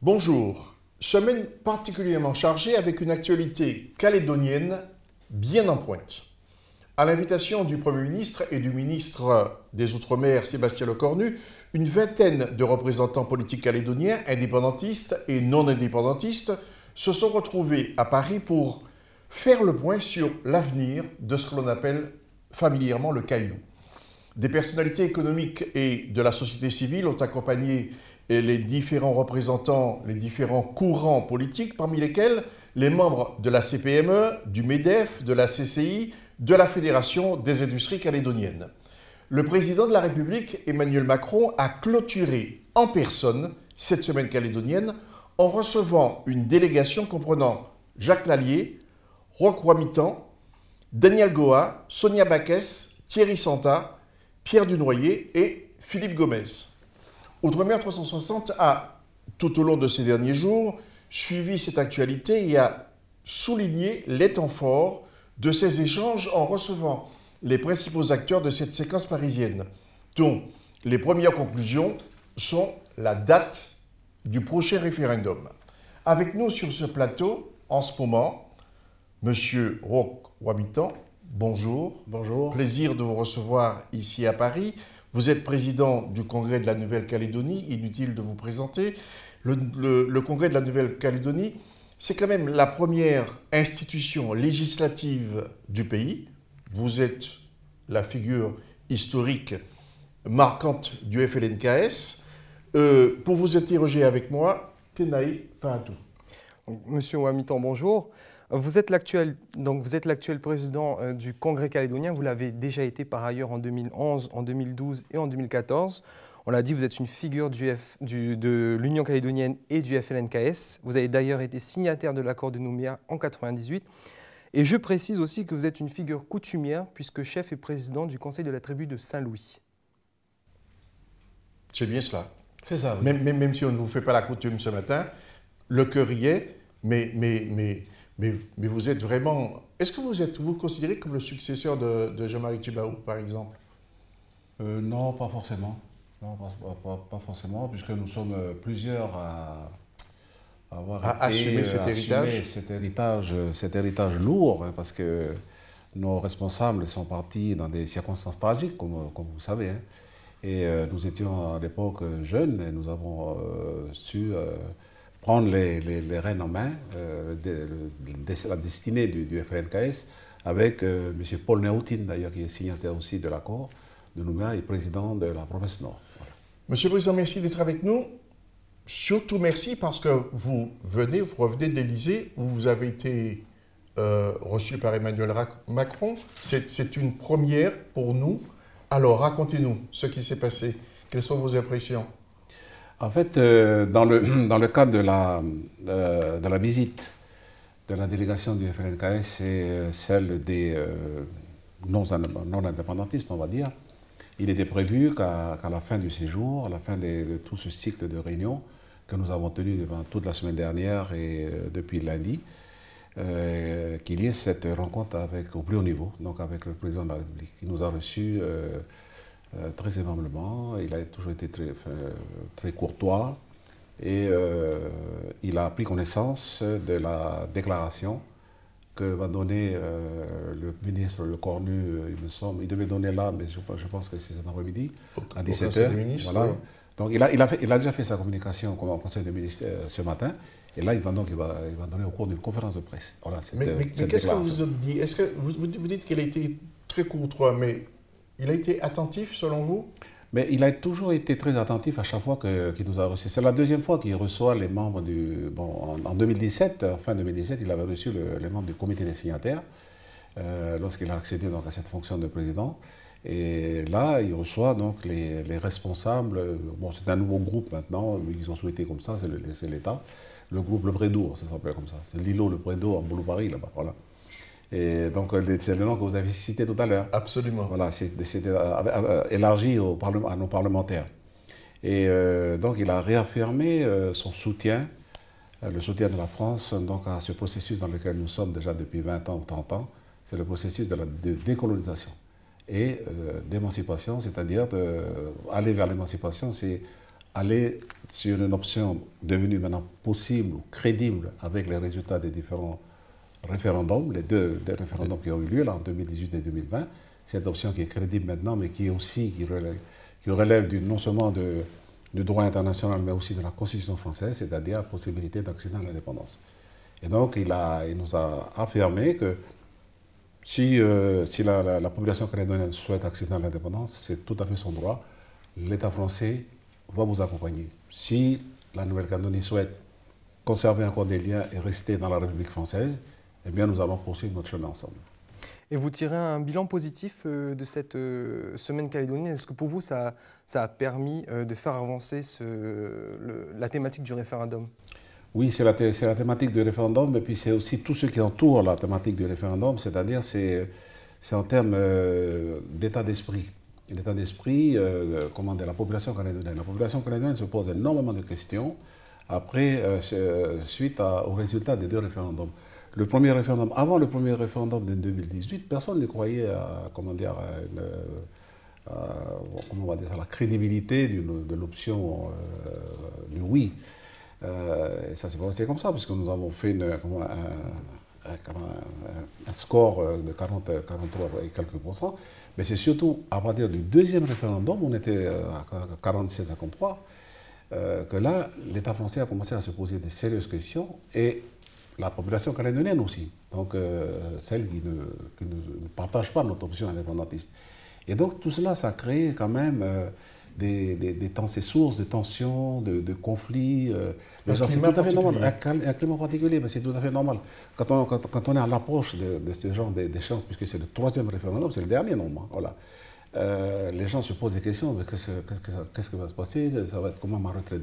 Bonjour. Semaine particulièrement chargée avec une actualité calédonienne bien en pointe. À l'invitation du Premier ministre et du ministre des Outre-mer, Sébastien Lecornu, une vingtaine de représentants politiques calédoniens, indépendantistes et non indépendantistes, se sont retrouvés à Paris pour faire le point sur l'avenir de ce que l'on appelle familièrement le Caillou. Des personnalités économiques et de la société civile ont accompagné les différents représentants, les différents courants politiques, parmi lesquels les membres de la CPME, du MEDEF, de la CCI, de la Fédération des industries calédoniennes. Le président de la République, Emmanuel Macron, a clôturé en personne cette semaine calédonienne en recevant une délégation comprenant Jacques Lallier, Roch Wamitan, Daniel Goa, Sonia Baquès, Thierry Santa, Pierre Dunoyer et Philippe Gomez. Outre-mer 360 a, tout au long de ces derniers jours, suivi cette actualité et a souligné les temps forts de ces échanges en recevant les principaux acteurs de cette séquence parisienne, dont les premières conclusions sont la date du prochain référendum. Avec nous sur ce plateau, en ce moment, M. Roch Wamitan, bonjour. Bonjour. Plaisir de vous recevoir ici à Paris. Vous êtes président du Congrès de la Nouvelle-Calédonie, inutile de vous présenter. Le Congrès de la Nouvelle-Calédonie, c'est quand même la première institution législative du pays. Vous êtes la figure historique marquante du FLNKS. Pour vous interroger avec moi, Tenaï Fahatou. Monsieur Wamitan, bonjour. Vous êtes l'actuel président du Congrès calédonien. Vous l'avez déjà été par ailleurs en 2011, en 2012 et en 2014. On l'a dit, vous êtes une figure de l'Union calédonienne et du FLNKS. Vous avez d'ailleurs été signataire de l'accord de Nouméa en 1998. Et je précise aussi que vous êtes une figure coutumière puisque chef et président du Conseil de la tribu de Saint-Louis. C'est bien cela. C'est ça, oui. Même si on ne vous fait pas la coutume ce matin, le cœur y est, mais vous êtes vraiment... Est-ce que vous considérez comme le successeur de Jean-Marie Tjibaou, par exemple? Non, pas forcément. Non, pas forcément, puisque nous sommes plusieurs à avoir assumer cet héritage lourd, hein, parce que nos responsables sont partis dans des circonstances tragiques, comme vous savez. Hein, et nous étions à l'époque jeunes et nous avons su prendre les rênes en main, la destinée du FLNKS, avec M. Paul Néoutine, d'ailleurs, qui est signataire aussi de l'accord de Nouméa et président de la province Nord. Voilà. Monsieur le Président, merci d'être avec nous. Surtout merci parce que vous revenez de l'Élysée, où vous avez été reçu par Emmanuel Macron. C'est une première pour nous. Alors, racontez-nous ce qui s'est passé. Quelles sont vos impressions? En fait, dans le cadre de la visite de la délégation du FLNKS et celle des non-indépendantistes, on va dire, il était prévu qu'à la fin du séjour, à la fin de tout ce cycle de réunions que nous avons tenu devant toute la semaine dernière et depuis lundi, qu'il y ait cette rencontre au plus haut niveau, donc avec le président de la République, qui nous a reçus très aimablement. Il a toujours été très courtois et il a pris connaissance de la déclaration que va donner le ministre Lecornu, il me semble. Il devait donner là, mais je pense que c'est cet après-midi, à 17h. Voilà. Oui. Donc il a déjà fait sa communication comme en conseil de ministre ce matin. Et là, il va donner au cours d'une conférence de presse. Voilà, mais qu'est-ce que vous avez dit? Est-ce que vous dites qu'il a été très courtois, mais il a été attentif selon vous? Mais il a toujours été très attentif à chaque fois qu'il nous a reçus. C'est la deuxième fois qu'il reçoit les membres du... Bon, en 2017, fin 2017, il avait reçu les membres du comité des signataires lorsqu'il a accédé donc, à cette fonction de président. Et là, il reçoit donc les responsables. Bon, c'est un nouveau groupe maintenant, ils ont souhaité comme ça, c'est l'État. Le groupe Le Prédour, ça s'appelle comme ça. C'est l'îlot Le Prédour en Boulou-Paris, là-bas. Voilà. Et donc, c'est le nom que vous avez cité tout à l'heure. Absolument. Voilà, c'est élargi à nos parlementaires. Et donc, il a réaffirmé son soutien, le soutien de la France donc, à ce processus dans lequel nous sommes déjà depuis 20 ans ou 30 ans. C'est le processus de décolonisation et d'émancipation, c'est-à-dire aller vers l'émancipation, c'est aller sur une option devenue maintenant possible ou crédible avec les résultats des différents référendums, les deux référendums qui ont eu lieu là, en 2018 et 2020. Cette option qui est crédible maintenant, mais qui est aussi qui relève non seulement du droit international, mais aussi de la Constitution française, c'est-à-dire la possibilité d'accéder à l'indépendance. Et donc, il nous a affirmé que si la population calédonienne souhaite accéder à l'indépendance, c'est tout à fait son droit. L'État français va vous accompagner. Si la Nouvelle-Calédonie souhaite conserver encore des liens et rester dans la République française, eh bien, nous allons poursuivre notre chemin ensemble. Et vous tirez un bilan positif de cette semaine calédonienne. Est-ce que pour vous, ça a permis de faire avancer la thématique du référendum? Oui, c'est la thématique du référendum, et puis c'est aussi tout ce qui entoure la thématique du référendum, c'est-à-dire c'est en termes d'état d'esprit. L'état d'esprit, comment dire, la population calédonienne. La population calédonienne se pose énormément de questions après, suite aux résultats des deux référendums. Le premier référendum, avant le premier référendum de 2018, personne ne croyait à, comment dire, comment on va dire, à la crédibilité de l'option du oui. Et ça s'est passé comme ça, puisque nous avons fait un score de 43 et quelques %. Mais c'est surtout à partir du deuxième référendum, on était à 47-53, que là, l'État français a commencé à se poser des sérieuses questions, et la population calédonienne aussi, donc celle qui ne partage pas notre option indépendantiste. Et donc tout cela, ça a créé quand même ces sources de tensions, de conflits. C'est tout à fait normal, un climat particulier, mais c'est tout à fait normal. Quand on est à l'approche de ce genre d'échéance, puisque c'est le troisième référendum, c'est le dernier non, voilà. Les gens se posent des questions, qu'est-ce qui va se passer, ça va être comment ma retraite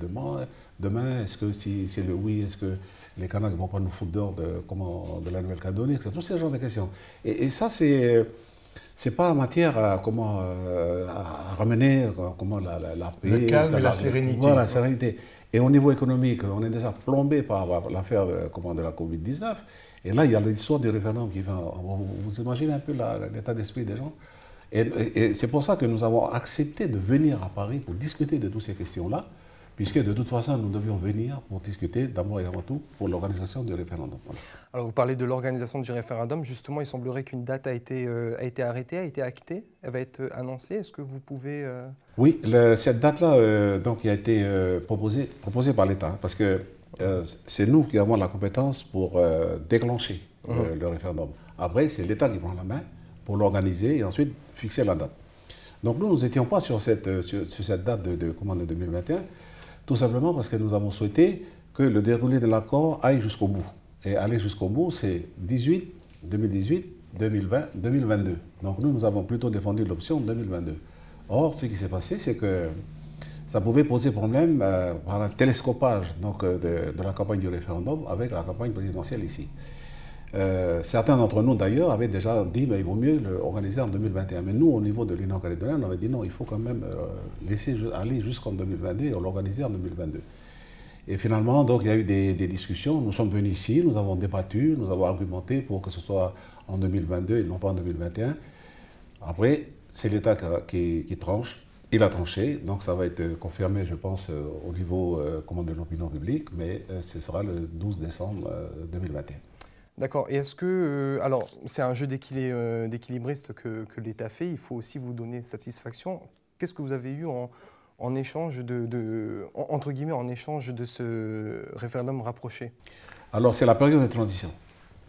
demain, est-ce que si c'est le oui, est-ce que les Kanaks ne vont pas nous foutre dehors de la Nouvelle-Calédonie, etc. Tous ces genres de questions. Et ça, c'est pas matière à ramener la paix, le calme et la sérénité. Voilà, la sérénité. Et au niveau économique, on est déjà plombé par l'affaire de la Covid-19. Et là, il y a l'histoire du référendum qui va. Vous imaginez un peu l'état d'esprit des gens. Et c'est pour ça que nous avons accepté de venir à Paris pour discuter de toutes ces questions-là, puisque de toute façon, nous devions venir pour discuter d'abord et avant tout pour l'organisation du référendum. Voilà. Alors, vous parlez de l'organisation du référendum. Justement, il semblerait qu'une date a été arrêtée, a été actée. Elle va être annoncée. Est-ce que vous pouvez... Oui, cette date-là qui a été proposée par l'État, parce que c'est nous qui avons la compétence pour déclencher le référendum. Après, c'est l'État qui prend la main pour l'organiser et ensuite fixer la date. Donc nous n'étions pas sur cette date de 2021, tout simplement parce que nous avons souhaité que le déroulé de l'accord aille jusqu'au bout. Et aller jusqu'au bout, c'est 2018, 2020, 2022. Donc nous avons plutôt défendu l'option 2022. Or, ce qui s'est passé, c'est que ça pouvait poser problème par un télescopage de la campagne du référendum avec la campagne présidentielle ici. Certains d'entre nous, d'ailleurs, avaient déjà dit qu'il vaut mieux l'organiser en 2021. Mais nous, au niveau de l'Union calédonienne, on avait dit non, il faut quand même laisser aller jusqu'en 2022 et l'organiser en 2022. Et finalement, donc, il y a eu des discussions. Nous sommes venus ici, nous avons débattu, nous avons argumenté pour que ce soit en 2022 et non pas en 2021. Après, c'est l'État qui tranche. Il a tranché, donc ça va être confirmé, je pense, au niveau de l'opinion publique, mais ce sera le 12 décembre 2021. D'accord. Et est-ce que... alors, c'est un jeu d'équilibriste que l'État fait. Il faut aussi vous donner satisfaction. Qu'est-ce que vous avez eu en échange entre guillemets, en échange de ce référendum rapproché? Alors, c'est la période de transition.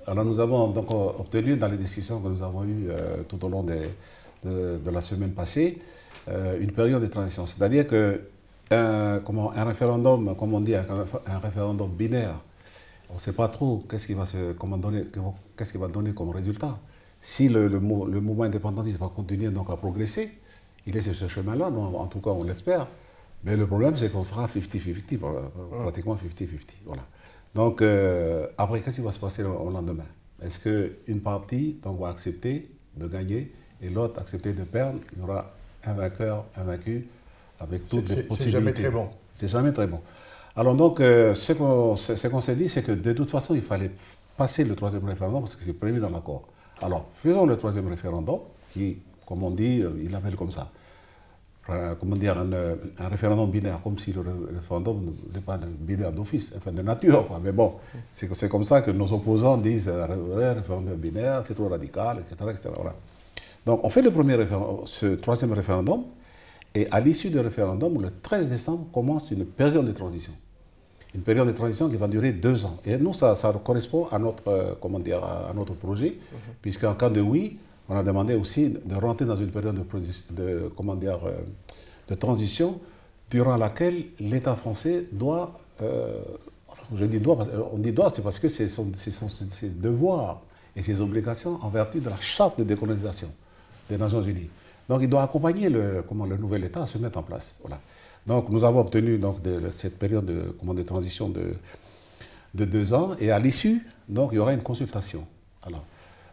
Alors, nous avons donc obtenu, dans les discussions que nous avons eues tout au long de la semaine passée, une période de transition. C'est-à-dire qu'un référendum, comme on dit, un référendum binaire, on ne sait pas trop qu'est-ce qu'il va donner comme résultat. Si le mouvement indépendantiste va continuer donc à progresser, il est sur ce chemin-là, en tout cas on l'espère, mais le problème c'est qu'on sera 50-50, pratiquement 50-50. Voilà. Donc après, qu'est-ce qui va se passer au lendemain? Est-ce qu'une partie donc, va accepter de gagner et l'autre accepter de perdre? Il y aura un vainqueur, un vaincu, avec toutes les possibilités. C'est jamais très bon. C'est jamais très bon. Alors donc, ce qu'on s'est dit, c'est que de toute façon, il fallait passer le troisième référendum parce que c'est prévu dans l'accord. Alors, faisons le troisième référendum, qui, comme on dit, il l'appelle comme ça. comment dire, un référendum binaire, comme si le référendum n'est pas binaire d'office, enfin de nature, quoi. Mais bon, c'est comme ça que nos opposants disent référendum binaire, c'est trop radical, etc. etc. Voilà. Donc on fait ce troisième référendum, et à l'issue du référendum, le 13 décembre, commence une période de transition. Une période de transition qui va durer 2 ans. Et nous, ça correspond à notre, comment dire, à notre projet, puisqu'en cas de oui, on a demandé aussi de rentrer dans une période de transition durant laquelle l'État français doit, je dis doit, on dit doit, c'est parce que c'est ses devoirs et ses obligations en vertu de la charte de décolonisation des Nations Unies. Donc il doit accompagner le nouvel État à se mettre en place. Voilà. Donc nous avons obtenu donc, cette période de transition de 2 ans, et à l'issue, donc il y aura une consultation. Alors,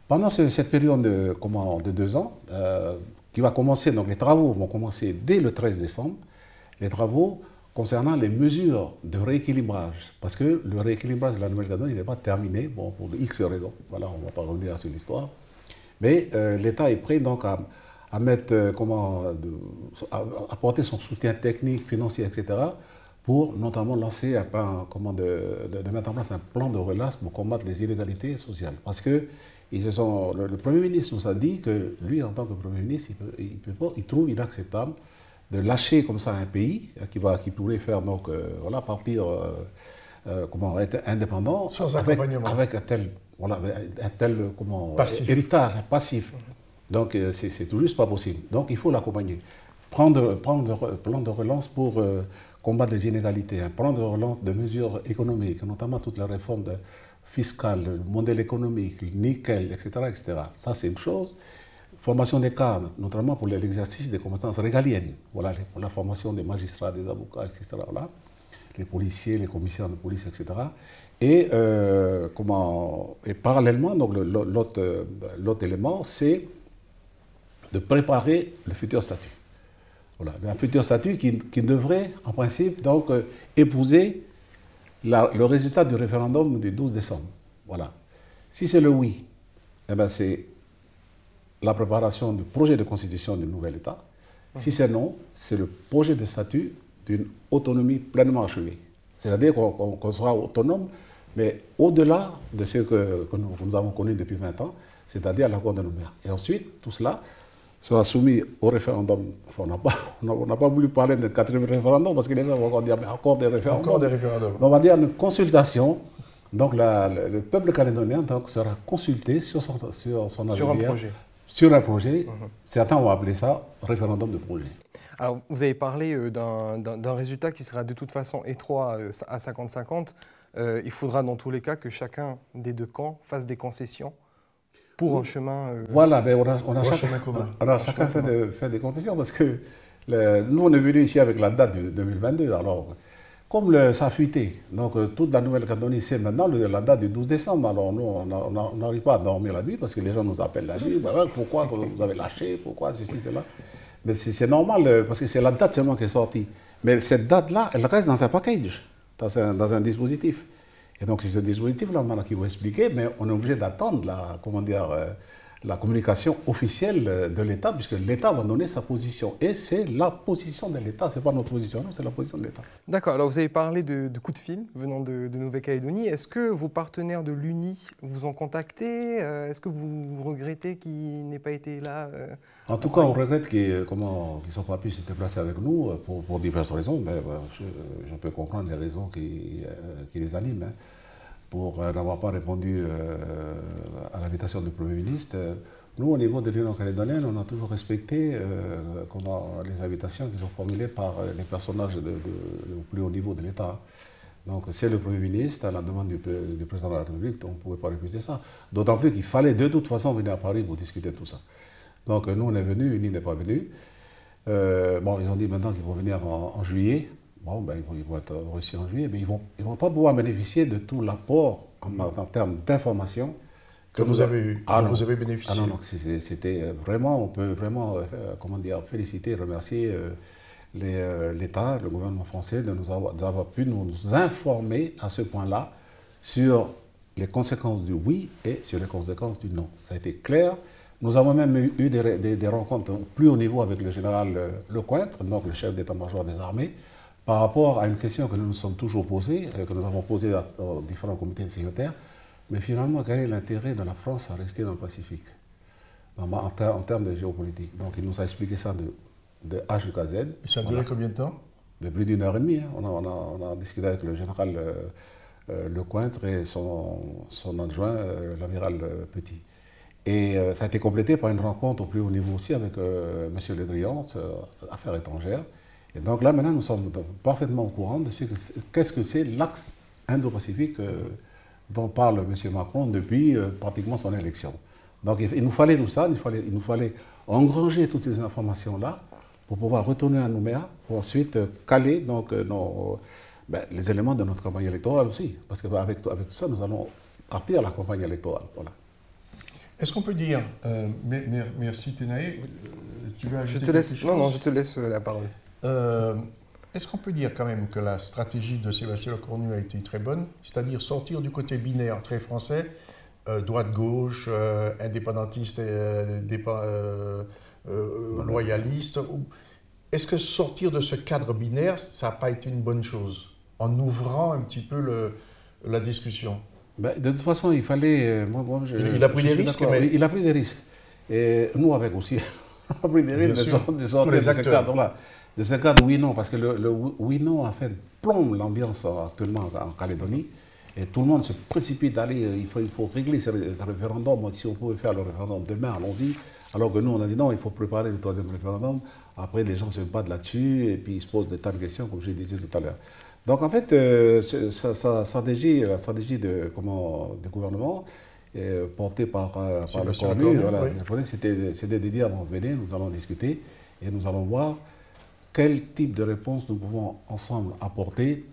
pendant cette période de 2 ans, qui va commencer, donc les travaux vont commencer dès le 13 décembre, les travaux concernant les mesures de rééquilibrage, parce que le rééquilibrage de la Nouvelle-Calédonie n'est pas terminé, bon, pour X raisons, voilà, on ne va pas revenir sur l'histoire, mais l'État est prêt donc à mettre, apporter son soutien technique, financier, etc., pour notamment lancer un plan, de mettre en place un plan de relance pour combattre les inégalités sociales. Parce que le Premier ministre nous a dit que lui, en tant que Premier ministre, il trouve inacceptable de lâcher comme ça un pays qui pourrait faire donc, voilà, partir, être indépendant sans accompagnement, avec un tel passif. Héritage passif. Donc c'est tout juste pas possible. Donc il faut l'accompagner. Prendre un plan de relance pour combattre les inégalités, un plan de relance de mesures économiques, notamment toutes les réformes fiscales, le modèle économique, le nickel, etc., etc. Ça, c'est une chose. Formation des cadres, notamment pour l'exercice des compétences régaliennes. Voilà, pour la formation des magistrats, des avocats, etc. Voilà. Les policiers, les commissaires de police, etc. Et, parallèlement, donc l'autre élément, c'est de préparer le futur statut. Voilà, un futur statut qui devrait, en principe, donc, épouser le résultat du référendum du 12 décembre. Voilà. Si c'est le oui, eh ben c'est la préparation du projet de constitution du nouvel État. Si c'est non, c'est le projet de statut d'une autonomie pleinement achevée. C'est-à-dire qu'on sera autonome, mais au-delà de ce que nous avons connu depuis 20 ans, c'est-à-dire l'accord de Nouméa. Et ensuite, tout cela sera soumis au référendum. Enfin, on n'a pas voulu parler d'un 4e référendum parce que les gens vont encore dire mais encore des référendums. Encore des référendums. On va dire une consultation. Donc le peuple calédonien donc, sera consulté sur son avis. Sur un projet. Sur un projet. Certains vont appeler ça référendum de projet. Alors vous avez parlé d'un résultat qui sera de toute façon étroit à 50-50. Il faudra dans tous les cas que chacun des deux camps fasse des concessions pour un chemin... Voilà, ben on a chacun fait des concessions parce que nous, on est venu ici avec la date de 2022. Alors, comme ça a fuité, donc toute la Nouvelle-Calédonie, c'est maintenant la date du 12 décembre. Alors, nous, on n'arrive pas à dormir la nuit parce que les gens nous appellent la nuit. Ben, pourquoi vous avez lâché? Pourquoi ceci, cela? Mais c'est normal parce que c'est la date seulement qui est sortie. Mais cette date-là, elle reste dans un package, dans un dispositif. Et donc, c'est ce dispositif-là qui vous expliquer, mais on est obligé d'attendre la communication officielle de l'État, puisque l'État va donner sa position. Et c'est la position de l'État, ce n'est pas notre position, c'est la position de l'État. D'accord, alors vous avez parlé de coups de fil venant de Nouvelle-Calédonie. Est-ce que vos partenaires de l'UNI vous ont contacté? Est-ce que vous regrettez qu'ils n'aient pas été là En tout cas, on regrette qu'ils ne sont pas pu se déplacer avec nous pour diverses raisons, mais je peux comprendre les raisons qui les animent. Hein. Pour n'avoir pas répondu à l'invitation du Premier ministre. Nous, au niveau de l'Union calédonienne, on a toujours respecté les invitations qui sont formulées par les personnages au plus haut niveau de l'État. Donc, c'est le Premier ministre, à la demande du Président de la République, on ne pouvait pas refuser ça. D'autant plus qu'il fallait de toute façon venir à Paris pour discuter de tout ça. Donc, nous, on est venus, UNI n'est pas venu. Ils ont dit maintenant qu'ils vont venir en juillet. Bon, ils vont être reçus en juillet, mais ils ne vont pas pouvoir bénéficier de tout l'apport en termes d'information que vous avez eu, vous avez bénéficié. Ah non, c'était vraiment, on peut vraiment, féliciter, remercier l'État, le gouvernement français d'avoir pu nous informer à ce point-là sur les conséquences du oui et sur les conséquences du non. Ça a été clair, Nous avons même eu des rencontres au plus haut niveau avec le général Lecointre, donc le chef d'état-major des armées, par rapport à une question que nous nous sommes toujours posée, que nous avons posée aux différents comités signataires. Mais finalement, quel est l'intérêt de la France à rester dans le Pacifique en termes de géopolitique? Donc il nous a expliqué ça de H jusqu'à Z. Et ça a duré combien de temps? De plus d'une heure et demie. Hein. On a discuté avec le général Lecointre et son adjoint, l'amiral Petit. Et ça a été complété par une rencontre au plus haut niveau aussi avec M. Le Drian, Affaires étrangères. Et donc là, maintenant, nous sommes parfaitement au courant de qu'est-ce que c'est l'axe Indo-Pacifique dont parle M. Macron depuis pratiquement son élection. Donc il nous fallait tout ça, il nous fallait engranger toutes ces informations-là pour pouvoir retourner à Nouméa, pour ensuite caler donc, les éléments de notre campagne électorale aussi. Parce qu'avec tout ça, nous allons partir à la campagne électorale. Voilà. Est-ce qu'on peut dire, merci Tenaï, tu veux ajouter je te laisse, quelque chose? Non, je te laisse la parole. Est-ce qu'on peut dire quand même que la stratégie de Sébastien Lecornu a été très bonne, c'est-à-dire sortir du côté binaire très français, droite-gauche, indépendantiste, loyaliste? Est-ce que sortir de ce cadre binaire, ça n'a pas été une bonne chose, en ouvrant un petit peu la discussion? Ben, de toute façon, il fallait... il a pris des risques, mais... Il a pris des risques. Et nous avec aussi, on a pris des risques de sortir de ce cadre-là. De ce cadre oui-non, parce que le oui-non a fait plombe l'ambiance actuellement en Calédonie. Et tout le monde se précipite d'aller, il faut régler ce référendum. Si on pouvait faire le référendum demain, allons-y. Alors que nous, on a dit non, il faut préparer le troisième référendum. Après, les gens se battent là-dessus et puis ils se posent des tas de questions, comme je disais tout à l'heure. Donc en fait, la stratégie du gouvernement, portée par le Cornu, voilà, oui. C'était de dire, bon, venez, nous allons discuter et nous allons voir quel type de réponse nous pouvons ensemble apporter,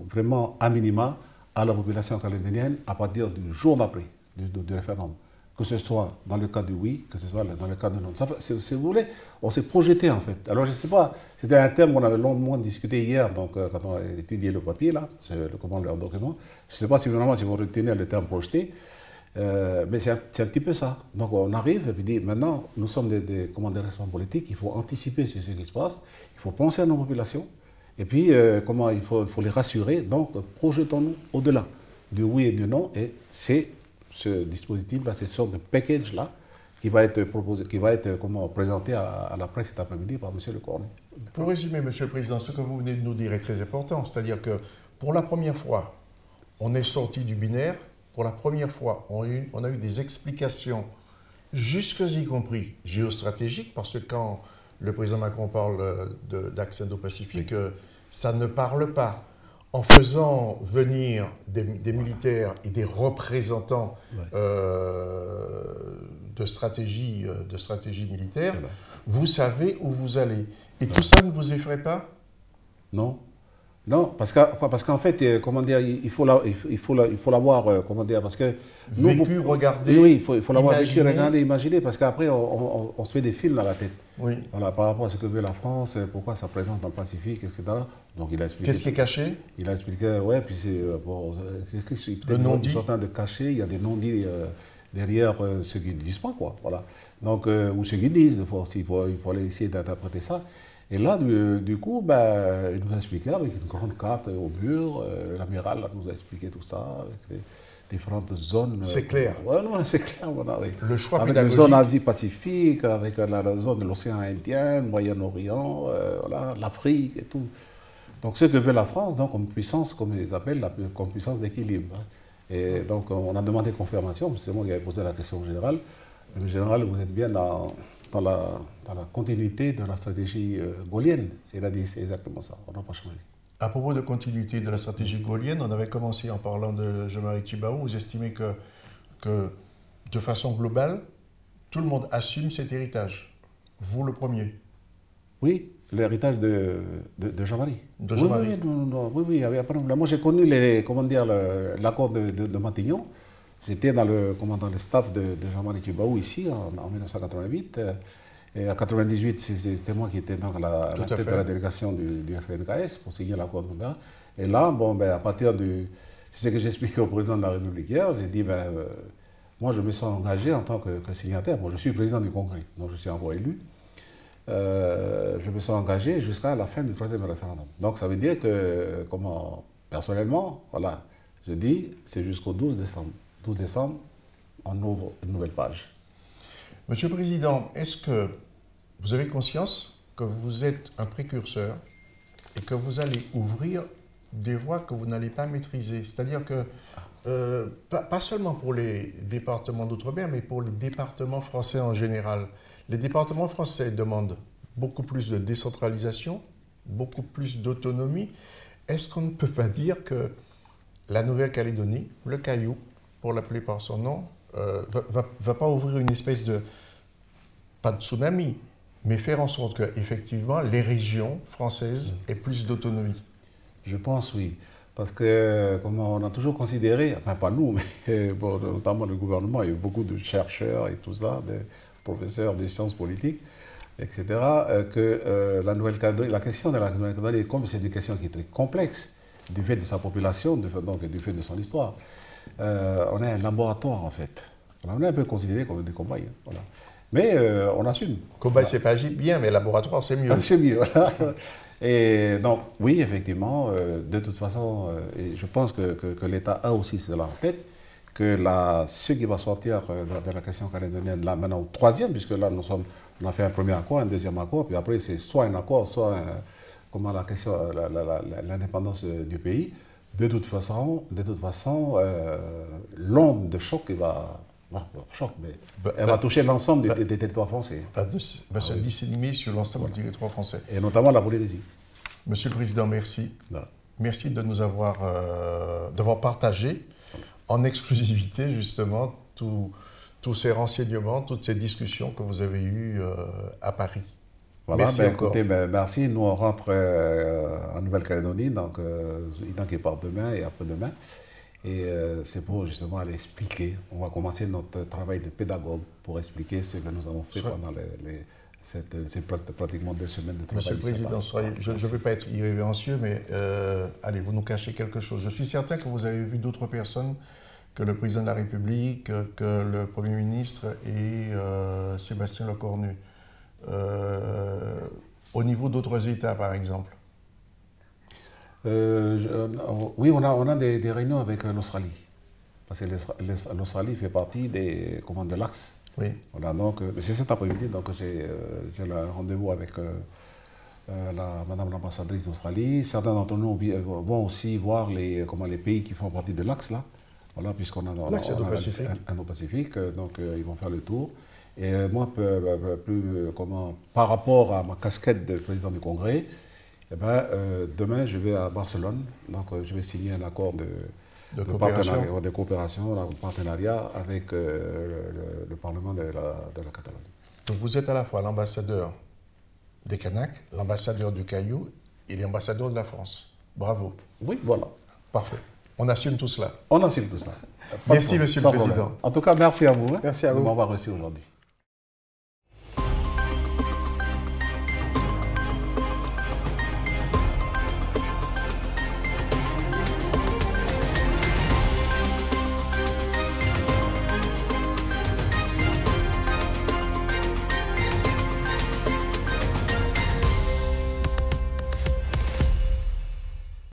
vraiment à minima, à la population calédonienne à partir du jour d'après, du référendum. Que ce soit dans le cas du oui, que ce soit dans le cas du non. Si vous voulez, on s'est projeté en fait. Alors je ne sais pas, c'était un thème qu'on avait longuement discuté hier, donc quand on a étudié le papier, là, leur document. Je ne sais pas si vraiment si vous retenez le terme projeté, mais c'est un petit peu ça. Donc on arrive et puis dit, maintenant, nous sommes des responsables politiques, il faut anticiper sur ce qui se passe, il faut penser à nos populations, et puis comment il faut les rassurer, donc projetons-nous au-delà du oui et du non, et c'est ce dispositif-là, c'est ce sorte de package-là qui va être proposé, qui va être présenté à la presse cet après-midi par M. Lecornu. Pour résumer, M. le Président, ce que vous venez de nous dire est très important, c'est-à-dire que pour la première fois, on est sorti du binaire, pour la première fois, on a eu des explications, jusque-y compris géostratégiques, parce que quand le président Macron parle d'axe Indo-Pacifique, ça ne parle pas. En faisant venir des militaires et des représentants de stratégie militaire, vous savez où vous allez. Et tout ça ne vous effraie pas? Non. Non, parce qu'en fait, comment dire, il faut l'avoir, comment dire, parce que... Vécu, regarder, oui, il faut l'avoir vécu, regarder, imaginer, parce qu'après, on se fait des films dans la tête. Oui. Voilà, par rapport à ce que veut la France, pourquoi ça présente dans le Pacifique, etc. Donc il a expliqué... Qu'est-ce qui est caché? Il a expliqué, ouais, puis c'est... le non-dit. Ils sont en train de cacher, il y a des non-dits derrière ceux qui ne disent pas, quoi. Voilà. Donc, ou ceux qui disent, il faut aller essayer d'interpréter ça. Et là, du coup, il nous a expliqué avec une grande carte au mur, l'amiral nous a expliqué tout ça, avec les différentes zones. C'est clair. Oui, non, c'est clair. Voilà, oui. Le choix avec pédagogique. la zone Asie-Pacifique, avec la zone de l'océan Indien, le Moyen-Orient, voilà, l'Afrique et tout. Donc, ce que veut la France, donc, comme puissance, comme ils appellent, comme puissance d'équilibre. Et donc, on a demandé confirmation, c'est moi qui avais posé la question au général. Le général, vous êtes bien dans la continuité de la stratégie gaullienne. Il a dit c'est exactement ça, on n'a pas changé. À propos de continuité de la stratégie gaullienne, on avait commencé en parlant de Jean-Marie Tjibaou. Vous estimez que de façon globale, tout le monde assume cet héritage. Vous le premier. Oui, l'héritage de Jean-Marie. De Jean-Marie. Oui, il y avait pas de problème. Moi j'ai connu l'accord de Matignon. J'étais dans le staff de Jean-Marie Tjibaou ici en 1988. Et en 1998, c'était moi qui étais donc à la tête de la délégation du FNKS pour signer l'accord de Nouméa. Et là, à partir c'est ce que j'ai expliqué au président de la République hier, j'ai dit, moi, je me sens engagé en tant que signataire. Moi, je suis président du Congrès, donc je suis encore élu. Je me sens engagé jusqu'à la fin du 3e référendum. Donc, ça veut dire que, personnellement, voilà, je dis, c'est jusqu'au 12 décembre. 12 décembre, on ouvre une nouvelle page. Monsieur le Président, est-ce que vous avez conscience que vous êtes un précurseur et que vous allez ouvrir des voies que vous n'allez pas maîtriser? C'est-à-dire que, pas seulement pour les départements d'outre-mer, mais pour les départements français en général. Les départements français demandent beaucoup plus de décentralisation, beaucoup plus d'autonomie. Est-ce qu'on ne peut pas dire que la Nouvelle-Calédonie, le Caillou, pour l'appeler par son nom, va pas ouvrir une espèce de, pas de tsunami, mais faire en sorte que, effectivement, les régions françaises aient plus d'autonomie? Je pense, oui. Parce que, comme on a toujours considéré, enfin pas nous, mais bon, notamment le gouvernement, il y a eu beaucoup de chercheurs et tout ça, de professeurs de sciences politiques, etc., que la question de la Nouvelle-Calédonie, comme c'est une question qui est très complexe, du fait de sa population, donc du fait de son histoire, on est un laboratoire en fait. On est un peu considéré comme des cobayes. Voilà. Mais on assume. Cobaye, c'est pas bien, mais laboratoire, c'est mieux. C'est mieux, voilà. Et donc, oui, effectivement, de toute façon, et je pense que l'État a aussi cela en tête, que ce qui va sortir de la question calédonienne, là maintenant au 3e, puisque là on a fait un premier accord, un deuxième accord, puis après c'est soit un accord, soit la question, l'indépendance du pays. De toute façon, l'onde de choc elle va toucher l'ensemble des territoires français. Va se disséminer sur l'ensemble du territoire français. Et notamment la Polynésie. Monsieur le Président, merci. Voilà. Merci de nous avoir d'avoir partagé en exclusivité justement tous ces renseignements, toutes ces discussions que vous avez eues à Paris. Voilà, merci encore. Écoutez, merci. Nous, on rentre en Nouvelle-Calédonie, donc qui part demain et après-demain. Et c'est pour justement aller expliquer. On va commencer notre travail de pédagogue pour expliquer ce que nous avons fait pendant c'est pratiquement 2 semaines de travail. Monsieur le Président, je ne veux pas être irrévérencieux, mais allez, vous nous cachez quelque chose. Je suis certain que vous avez vu d'autres personnes que le Président de la République, que le Premier ministre et Sébastien Lecornu. Au niveau d'autres États, par exemple? Oui, on a des réunions avec l'Australie. Parce que l'Australie fait partie de l'Axe. Oui. Voilà, donc, c'est cet après-midi, donc j'ai un rendez-vous avec Madame l'ambassadrice d'Australie. Certains d'entre nous vont aussi voir les pays qui font partie de l'Axe, là. Voilà, puisqu'on a un Indo-Pacifique, donc ils vont faire le tour. Et moi, par rapport à ma casquette de président du Congrès, eh ben, demain, je vais à Barcelone, donc je vais signer un accord de coopération, de partenariat avec le Parlement de la Catalogne. Donc vous êtes à la fois l'ambassadeur des Kanaks, l'ambassadeur du Caillou et l'ambassadeur de la France. Bravo. Oui, voilà. Parfait. On assume tout cela. On assume tout cela. Merci, Monsieur le Président. En tout cas, merci à vous. Merci à vous. De m'avoir reçu aujourd'hui.